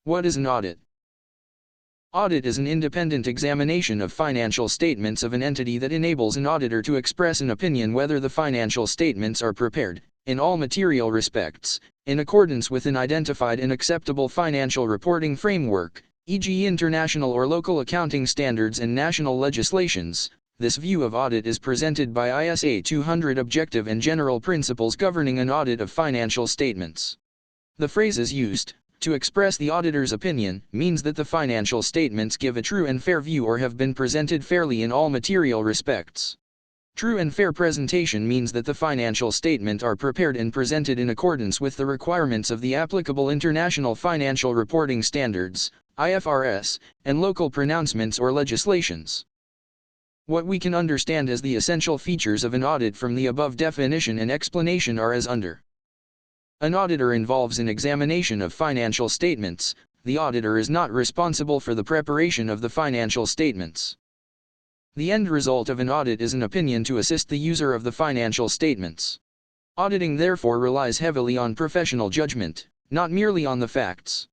What is an audit? Audit is an independent examination of financial statements of an entity that enables an auditor to express an opinion whether the financial statements are prepared, in all material respects, in accordance with an identified and acceptable financial reporting framework, e.g. international or local accounting standards and national legislations. This view of audit is presented by ISA 200 Objective and General Principles Governing an Audit of Financial Statements. The phrases used, to express the auditor's opinion, means that the financial statements give a true and fair view or have been presented fairly in all material respects. True and fair presentation means that the financial statements are prepared and presented in accordance with the requirements of the applicable International Financial Reporting Standards, IFRS, and local pronouncements or legislations. What we can understand as the essential features of an audit from the above definition and explanation are as under. An auditor involves an examination of financial statements. The auditor is not responsible for the preparation of the financial statements. The end result of an audit is an opinion to assist the user of the financial statements. Auditing therefore relies heavily on professional judgment, not merely on the facts.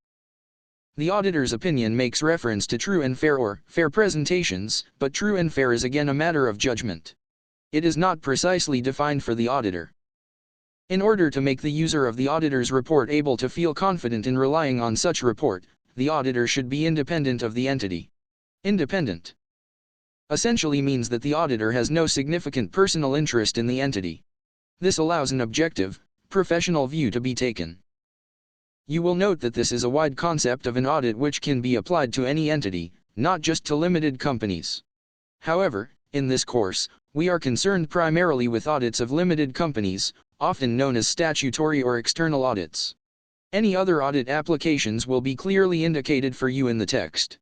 The auditor's opinion makes reference to true and fair or fair presentations, but true and fair is again a matter of judgment. It is not precisely defined for the auditor. In order to make the user of the auditor's report able to feel confident in relying on such report, the auditor should be independent of the entity. Independent essentially means that the auditor has no significant personal interest in the entity. This allows an objective, professional view to be taken. You will note that this is a wide concept of an audit which can be applied to any entity, not just to limited companies. However, in this course, we are concerned primarily with audits of limited companies, often known as statutory or external audits. Any other audit applications will be clearly indicated for you in the text.